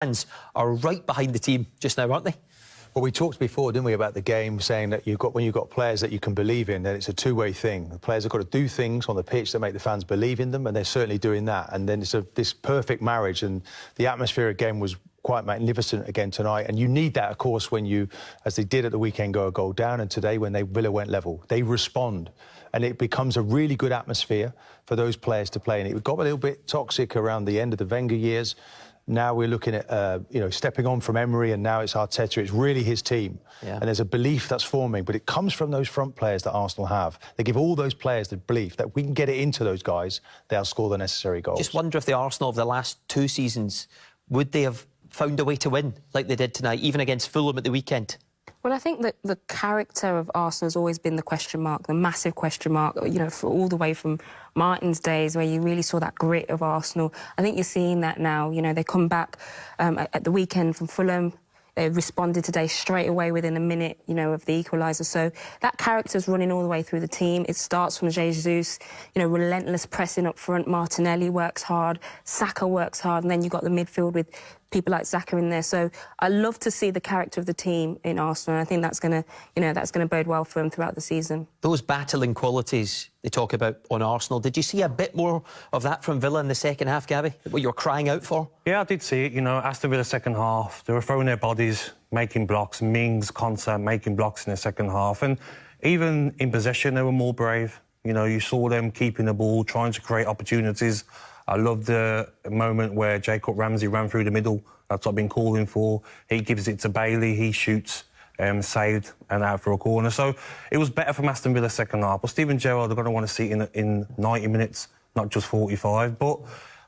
fans are right behind the team just now, aren't they? Well, we talked before, didn't we, about the game, saying that when you've got players that you can believe in, then it's a two-way thing. The players have got to do things on the pitch that make the fans believe in them, and they're certainly doing that. And then it's this perfect marriage, and the atmosphere again was quite magnificent again tonight. And you need that, of course, when you, as they did at the weekend, go a goal down, and today when Villa went level, they respond. And it becomes a really good atmosphere for those players to play. And it got a little bit toxic around the end of the Wenger years. Now we're looking at, stepping on from Emery, and now it's Arteta. It's really his team. Yeah. And there's a belief that's forming, but it comes from those front players that Arsenal have. They give all those players the belief that we can get it into those guys, they'll score the necessary goals. Just wonder if the Arsenal of the last 2 seasons, would they have found a way to win like they did tonight, even against Fulham at the weekend? Well, I think that the character of Arsenal has always been the question mark, the massive question mark, for all the way from Martin's days where you really saw that grit of Arsenal. I think you're seeing that now. They come back at the weekend from Fulham. They responded today straight away within a minute, of the equaliser. So that character's running all the way through the team. It starts from Jesus, relentless pressing up front. Martinelli works hard, Saka works hard, and then you've got the midfield with people like Saka in there. So I love to see the character of the team in Arsenal. And I think that's going to, bode well for them throughout the season. Those battling qualities they talk about on Arsenal, did you see a bit more of that from Villa in the second half, Gabby? What you were crying out for? Yeah, I did see it. Aston Villa second half, they were throwing their bodies, making blocks. Mings, Konsa making blocks in the second half. And even in possession, they were more brave. You saw them keeping the ball, trying to create opportunities. I love the moment where Jacob Ramsey ran through the middle. That's what I've been calling for. He gives it to Bailey, he shoots, saved and out for a corner. So it was better from Aston Villa second half. But Steven Gerrard, they're going to want to see it in 90 minutes, not just 45. But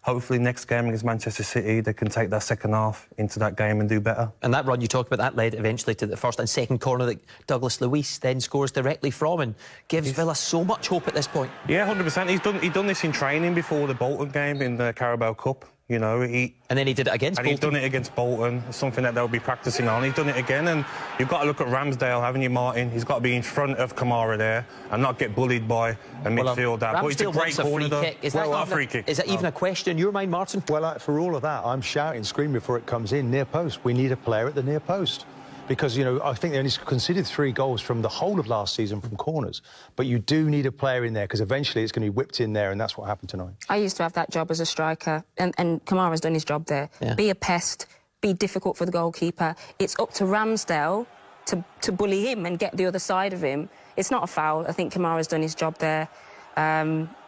hopefully next game against Manchester City, they can take that second half into that game and do better. And that run you talked about, that led eventually to the first and second corner that Douglas Luiz then scores directly from and gives Villa so much hope at this point. Yeah, 100%. He'd done this in training before the Bolton game in the Carabao Cup. And then he did it against Bolton. And he's done it against Bolton. It's something that they'll be practising on. He's done it again, and you've got to look at Ramsdale, haven't you, Martin? He's got to be in front of Kamara there and not get bullied by a midfielder. But it's a great corner, though. Is that even a question in your mind, Martin? Well, for all of that, I'm shouting, screaming before it comes in, near post. We need a player at the near post. Because, I think they only conceded 3 goals from the whole of last season from corners. But you do need a player in there, because eventually it's going to be whipped in there, and that's what happened tonight. I used to have that job as a striker, and Kamara's done his job there. Yeah. Be a pest, be difficult for the goalkeeper. It's up to Ramsdale to bully him and get the other side of him. It's not a foul. I think Kamara's done his job there.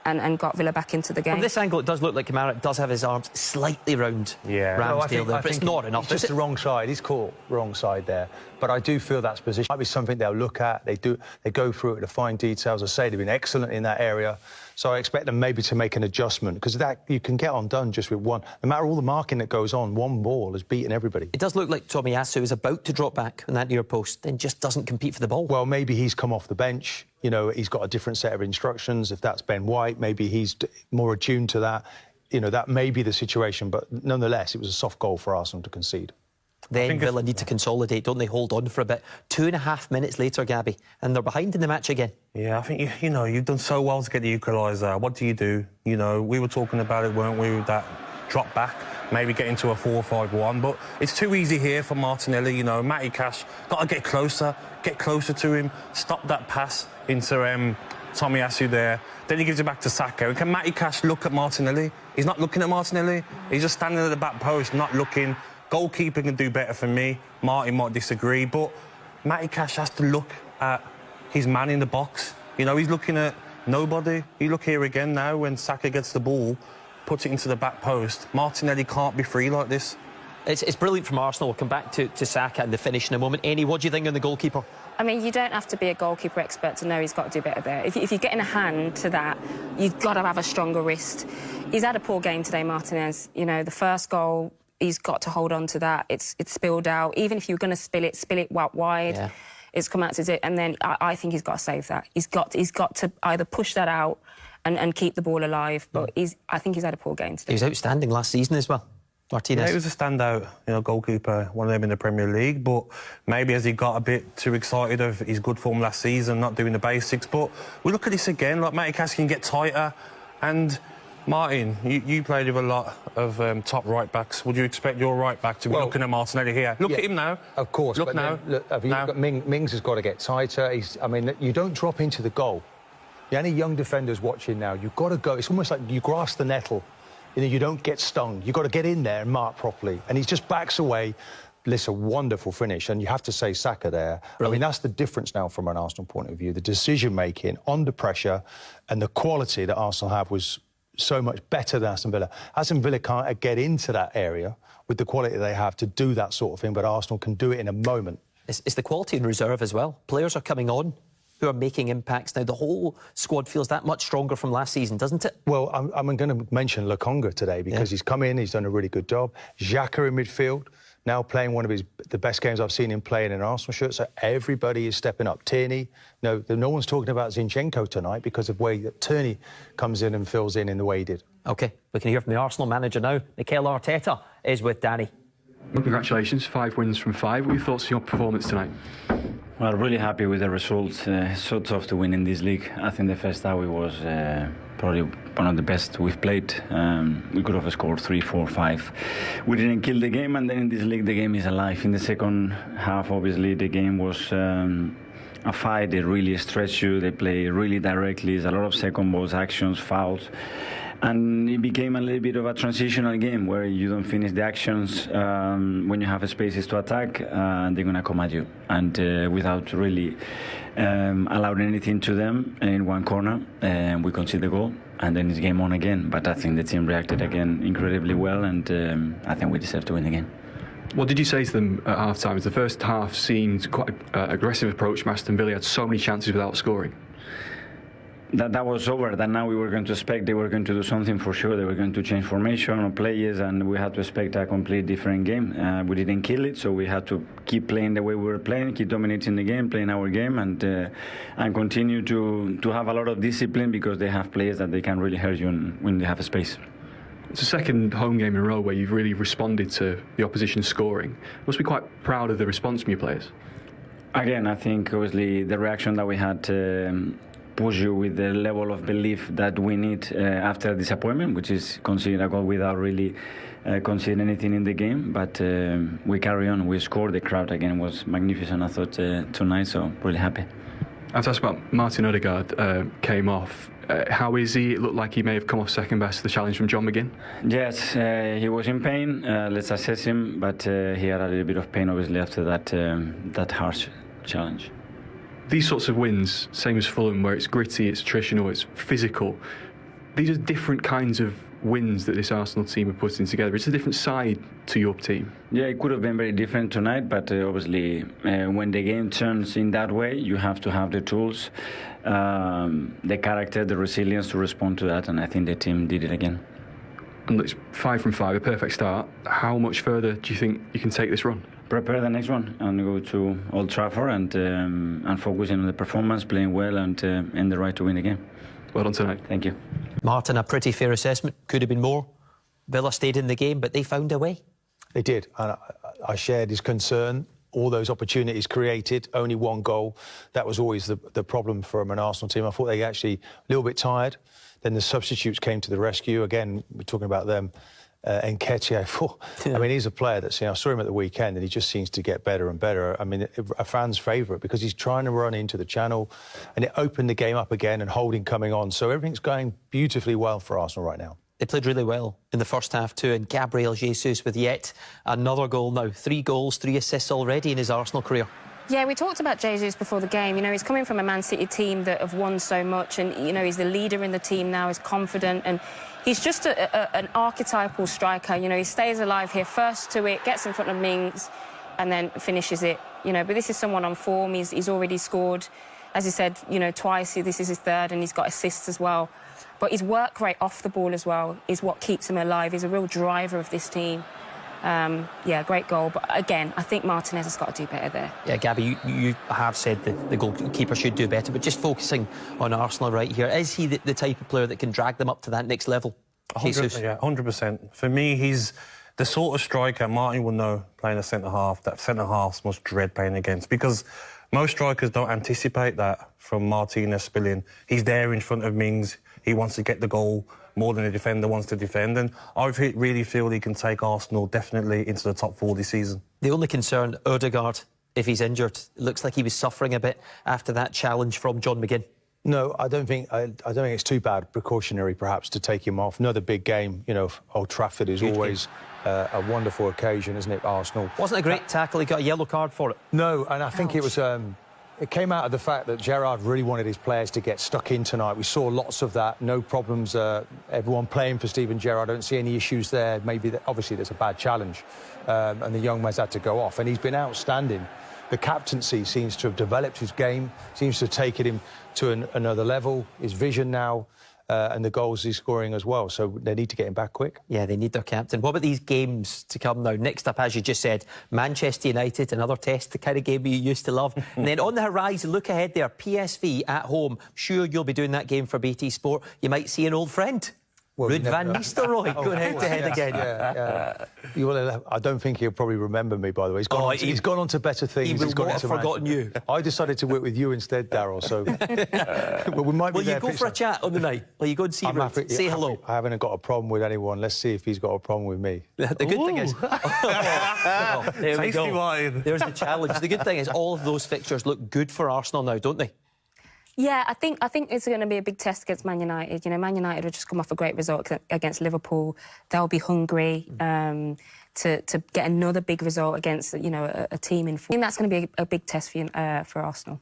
And got Villa back into the game. From this angle, it does look like Kamara does have his arms slightly round Ramsdale there, but it's not enough. It's just the wrong side. He's caught wrong side there. But I do feel that's position might be something they'll look at. They go through it to find details. I say they've been excellent in that area. So I expect them maybe to make an adjustment, because that you can get undone just with one. No matter all the marking that goes on, one ball has beaten everybody. It does look like Tomiyasu is about to drop back on that near post, then just doesn't compete for the ball. Well, maybe he's come off the bench. He's got a different set of instructions. If that's Ben White, maybe he's more attuned to that. That may be the situation. But nonetheless, it was a soft goal for Arsenal to concede. Then Villa need to consolidate, don't they? Hold on for a bit. 2.5 minutes later, Gabby, and they're behind in the match again. Yeah, I think, you've done so well to get the equaliser. What do? We were talking about it, weren't we, with that drop back, maybe get into a 4-5-1. But it's too easy here for Martinelli, Matty Cash. Got to get closer to him, stop that pass into Tomiyasu there. Then he gives it back to Saka. And can Matty Cash look at Martinelli? He's not looking at Martinelli. He's just standing at the back post, not looking. Goalkeeper can do better for me. Martin might disagree, but Matty Cash has to look at his man in the box. He's looking at nobody. You look here again now when Saka gets the ball, puts it into the back post. Martinelli can't be free like this. It's brilliant from Arsenal. We'll come back to Saka and the finish in a moment. Amy, what do you think on the goalkeeper? I mean, you don't have to be a goalkeeper expert to know he's got to do better there. If you're getting a hand to that, you've got to have a stronger wrist. He's had a poor game today, Martinez. The first goal, he's got to hold on to that. It's spilled out. Even if you're going to spill it wide. Yeah. It's come out to it, and then I think he's got to save that. He's got to either push that out and keep the ball alive. But I think he's had a poor game today. He was outstanding last season as well. Martinez. Yeah, he was a standout, goalkeeper, one of them in the Premier League. But maybe as he got a bit too excited of his good form last season, not doing the basics. But we look at this again, like Matty Cash can get tighter, and Martin, you played with a lot of top right-backs. Would you expect your right-back to be looking at Martinelli here? Look at him now. Of course. Look now. Mings has got to get tighter. I mean, you don't drop into the goal. Any young defenders watching now, you've got to go. It's almost like you grasp the nettle. You don't get stung. You've got to get in there and mark properly. And he just backs away. It's a wonderful finish. And you have to say Saka there. Brilliant. I mean, that's the difference now from an Arsenal point of view. The decision-making under pressure and the quality that Arsenal have was so much better than Aston Villa. Aston Villa can't get into that area with the quality they have to do that sort of thing, but Arsenal can do it in a moment. It's the quality in reserve as well. Players are coming on who are making impacts now. The whole squad feels that much stronger from last season, doesn't it? Well, I'm going to mention Lokonga today because he's come in, he's done a really good job. Xhaka in midfield, now playing one of the best games I've seen him play in an Arsenal shirt. So everybody is stepping up. Tierney, no one's talking about Zinchenko tonight because of the way that Tierney comes in and fills in the way he did. OK, we can hear from the Arsenal manager now. Mikel Arteta is with Danny. Well, congratulations, 5 wins from 5. What are your thoughts on your performance tonight? Well, really happy with the results. So tough to win in this league. I think the first half was probably one of the best we've played. We could have scored 3, 4, 5. We didn't kill the game, and then in this league the game is alive. In the second half, obviously, the game was a fight. They really stretch you. They play really directly. There's a lot of second balls, actions, fouls. And it became a little bit of a transitional game where you don't finish the actions when you have spaces to attack, and they're going to come at you. And without really allowing anything to them in one corner, we concede the goal, and then it's game on again. But I think the team reacted again incredibly well, and I think we deserve to win the game. What did you say to them at half-time? The first half seemed quite an aggressive approach from Aston Villa. Had so many chances without scoring. That was over. That now we were going to expect they were going to do something for sure. They were going to change formation or players, and we had to expect a complete different game. We didn't kill it, so we had to keep playing the way we were playing, keep dominating the game, playing our game, and continue to have a lot of discipline because they have players that they can really hurt you when they have a space. It's the second home game in a row where you've really responded to the opposition scoring. You must be quite proud of the response from your players. Again, I think obviously the reaction that we had push you with the level of belief that we need after a disappointment, which is conceding a goal without really conceding anything in the game. But we carry on. We scored. The crowd again was magnificent, I thought, tonight, so really happy. I have to ask about Martin Odegaard. Came off. How is he? It looked like he may have come off second best to the challenge from John McGinn. Yes, he was in pain. Let's assess him, but he had a little bit of pain, obviously, after that harsh challenge. These sorts of wins, same as Fulham, where it's gritty, it's attritional, it's physical. These are different kinds of wins that this Arsenal team are putting together. It's a different side to your team. Yeah, it could have been very different tonight, but obviously when the game turns in that way, you have to have the tools, the character, the resilience to respond to that, and I think the team did it again. And it's 5 from 5, a perfect start. How much further do you think you can take this run? Prepare the next one and go to Old Trafford and focusing on the performance, playing well, and the right to win the game. Well done tonight. Thank you. Martin, a pretty fair assessment. Could have been more. Villa stayed in the game, but they found a way. They did. And I shared his concern. All those opportunities created, only one goal. That was always the problem from an Arsenal team. I thought they actually a little bit tired. Then the substitutes came to the rescue. Again, we're talking about them. Nketiah, I mean, he's a player that's, I saw him at the weekend and he just seems to get better and better. I mean, a fan's favourite because he's trying to run into the channel and it opened the game up again and Holding coming on. So everything's going beautifully well for Arsenal right now. They played really well in the first half too, and Gabriel Jesus with yet another goal now. 3 goals, 3 assists already in his Arsenal career. Yeah, we talked about Jesus before the game. He's coming from a Man City team that have won so much and, he's the leader in the team now, he's confident and he's just an archetypal striker. He stays alive here, first to it, gets in front of Mings and then finishes it. But this is someone on form. He's already scored, as you said, twice. This is his 3rd and he's got assists as well. But his work rate off the ball as well is what keeps him alive. He's a real driver of this team. Yeah, great goal. But again, I think Martinez has got to do better there. Yeah, Gabby, you have said that the goalkeeper should do better, but just focusing on Arsenal right here, is he the type of player that can drag them up to that next level? 100%. For me, he's the sort of striker, Martin will know, playing a centre-half, that centre-halves must dread playing against, because most strikers don't anticipate that from Martinez spilling. He's there in front of Mings, he wants to get the goal, more than a defender wants to defend. And I really feel he can take Arsenal definitely into the top 4 this season. The only concern, Odegaard, if he's injured, it looks like he was suffering a bit after that challenge from John McGinn. No, I don't think it's too bad, precautionary perhaps, to take him off. Another big game, you know, Old Trafford is always a wonderful occasion, isn't it, Arsenal? Wasn't a great tackle, he got a yellow card for it. No, and I think it was... it came out of the fact that Gerrard really wanted his players to get stuck in tonight. We saw lots of that, no problems. Everyone playing for Steven Gerrard, I don't see any issues there. Maybe, obviously, there's a bad challenge, and the young man's had to go off, and he's been outstanding. The captaincy seems to have developed his game, seems to have taken him to another level, his vision now, and the goals he's scoring as well. So they need to get him back quick. Yeah, they need their captain. What about these games to come now? Next up, as you just said, Manchester United, another test, the kind of game you used to love. And then on the horizon, look ahead there, PSV at home. Sure, you'll be doing that game for BT Sport. You might see an old friend. Well, Ruud van Nistelrooy going head-to-head again. Yeah. I don't think he'll probably remember me, by the way. He's gone on to better things. He will not have forgotten you. I decided to work with you instead, Daryl, so... But we might be there. Will you go for a chat on the night? Will you go and see Ruud? Say hello. I haven't got a problem with anyone. Let's see if he's got a problem with me. The good thing is... there we go. Wine. There's the challenge. The good thing is all of those fixtures look good for Arsenal now, don't they? Yeah, I think it's going to be a big test against Man United. You know, Man United have just come off a great result against Liverpool. They'll be hungry to get another big result against, you know, a team in form. I think that's going to be a big test for Arsenal.